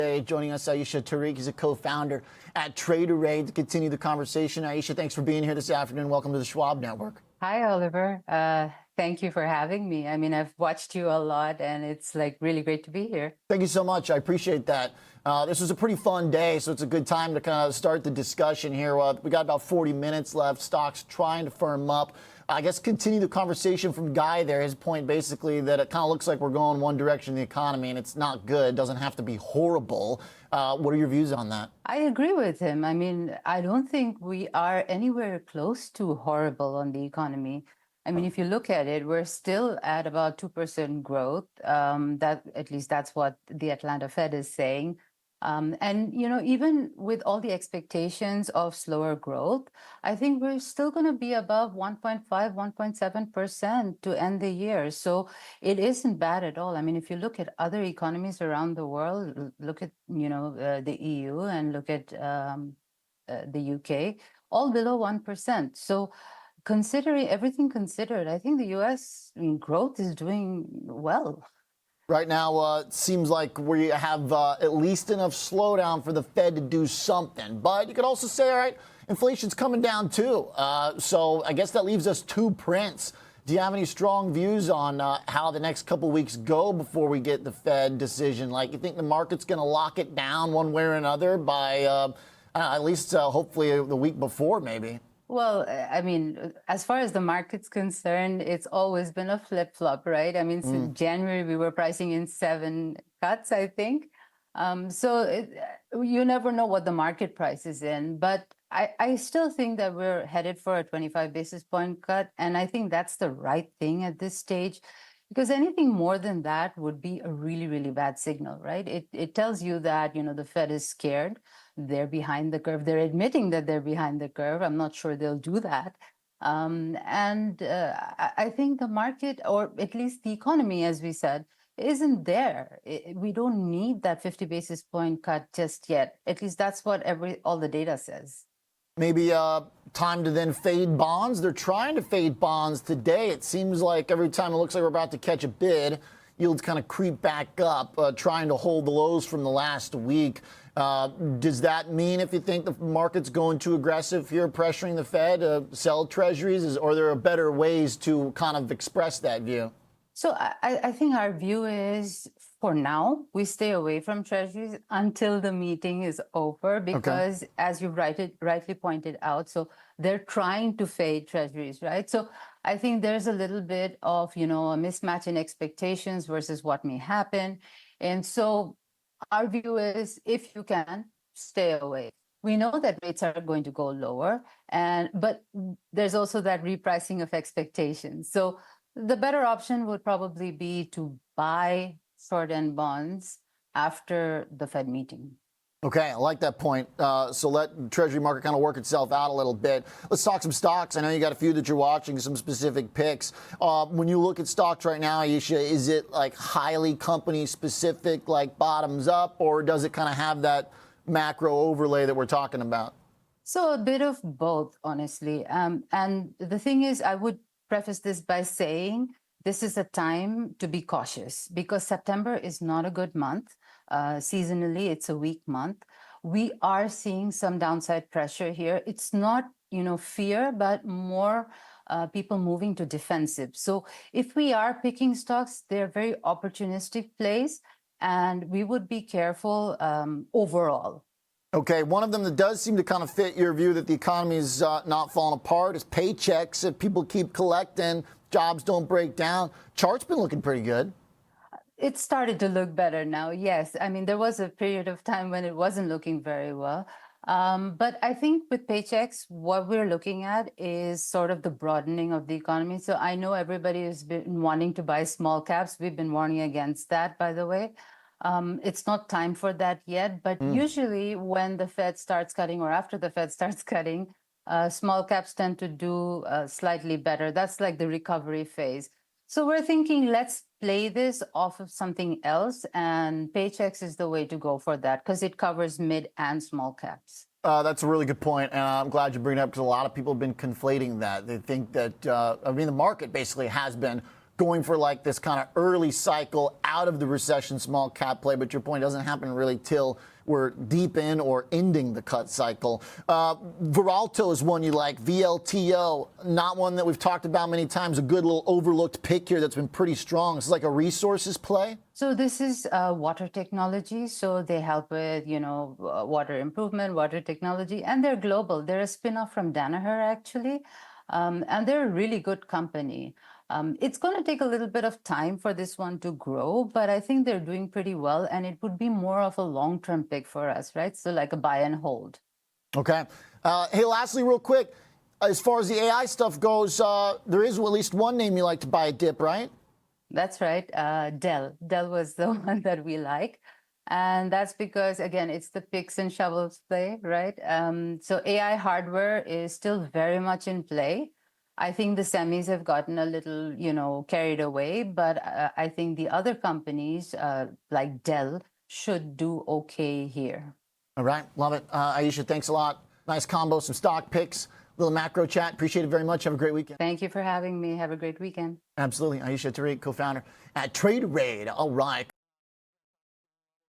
Joining us, Ayesha Tariq. He's a co-founder at Traderade to continue the conversation. Ayesha, thanks for being here this afternoon. Welcome to the Schwab Network. Hi, Oliver. Thank you for having me. I mean, I've watched you a lot, and it's like really great to be here. Thank you so much. I appreciate that. This was a pretty fun day, so it's a good time to kind of start the discussion here. We got about 40 minutes left. Stocks trying to firm up. I guess continue the conversation from Guy there. His point basically that it kind of looks like we're going one direction in the economy, and it's not good. It doesn't have to be horrible. What are your views on that? I agree with him. I mean, I don't think we are anywhere close to horrible on the economy. I mean, if you look at it, we're still at about 2% growth. That at least that's what the Atlanta Fed is saying. And, you know, even with all the expectations of slower growth, I think we're still going to be above 1.5, 1.7% to end the year. So it isn't bad at all. I mean, if you look at other economies around the world, look at, you know, the EU and look at the UK, all below 1%. So considering everything considered, I think the US growth is doing well. Right now, it seems like we have at least enough slowdown for the Fed to do something. But you could also say, all right, inflation's coming down too. So I guess that leaves us two prints. Do you have any strong views on how the next couple of weeks go before we get the Fed decision? Like, you think the market's going to lock it down one way or another by at least hopefully the week before maybe? Well, I mean, as far as the market's concerned, it's always been a flip-flop, right? I mean, since January, we were pricing in 7 cuts, I think. You never know what the market price is in. But I still think that we're headed for a 25 basis point cut. And I think that's the right thing at this stage, because anything more than that would be a really, really bad signal, right? It tells you that, you know, the Fed is scared. They're behind the curve. They're admitting that they're behind the curve. I'm not sure they'll do that. I think the market, or at least the economy, as we said, isn't there. We don't need that 50 basis point cut just yet. At least that's what all the data says. Maybe time to then fade bonds. They're trying to fade bonds today. It seems like every time it looks like we're about to catch a bid, yields kind of creep back up, trying to hold the lows from the last week. Does that mean, if you think the market's going too aggressive here, pressuring the Fed to sell treasuries, or are there better ways to kind of express that view? So I think our view is, for now, we stay away from treasuries until the meeting is over, because as you rightly pointed out, so they're trying to fade treasuries, right? So I think there's a little bit of, you know, a mismatch in expectations versus what may happen. And so our view is, if you can, stay away. We know that rates are going to go lower, but there's also that repricing of expectations. So the better option would probably be to buy short-end bonds after the Fed meeting. Okay, I like that point. So let the Treasury market kind of work itself out a little bit. Let's talk some stocks. I know you got a few that you're watching, some specific picks. When you look at stocks right now, Ayesha, is it like highly company specific, like bottoms up, or does it kind of have that macro overlay that we're talking about? So a bit of both, honestly. And the thing is, I would preface this by saying this is a time to be cautious, because September is not a good month. Seasonally, it's a weak month. We are seeing some downside pressure here. It's not, you know, fear, but more people moving to defensive. So if we are picking stocks, they're very opportunistic plays, and we would be careful overall. Okay, one of them that does seem to kind of fit your view that the economy is not falling apart is paychecks. If people keep collecting, jobs don't break down. Chart's been looking pretty good. It started to look better now, yes. I mean, there was a period of time when it wasn't looking very well. But I think with paychecks, what we're looking at is sort of the broadening of the economy. So I know everybody has been wanting to buy small caps. We've been warning against that, by the way. It's not time for that yet, but usually when the Fed starts cutting, or after the Fed starts cutting, small caps tend to do slightly better. That's like the recovery phase. So we're thinking, let's play this off of something else, and paychecks is the way to go for that, because it covers mid and small caps. That's a really good point, and I'm glad you bring it up, because a lot of people have been conflating that. They think that, I mean, the market basically has been going for like this kind of early cycle out of the recession small cap play, but your point doesn't happen really till we're deep in or ending the cut cycle. Veralto is one you like. VLTO, not one that we've talked about many times. A good little overlooked pick here that's been pretty strong. It's like a resources play. So this is water technology. So they help with, water improvement, water technology, and they're global. They're a spin-off from Danaher, actually, and they're a really good company. It's going to take a little bit of time for this one to grow, but I think they're doing pretty well, and it would be more of a long-term pick for us, right? So like a buy and hold. Okay. Hey, lastly, real quick, as far as the AI stuff goes, there is at least one name you like to buy a dip, right? That's right. Dell. Dell was the one that we like. And that's because, again, it's the picks and shovels play, right? So AI hardware is still very much in play. I think the semis have gotten a little, carried away, but I think the other companies like Dell should do okay here. All right. Love it. Ayesha, thanks a lot. Nice combo, some stock picks, little macro chat. Appreciate it very much. Have a great weekend. Thank you for having me. Have a great weekend. Absolutely. Ayesha Tariq, co-founder at Traderade. All right.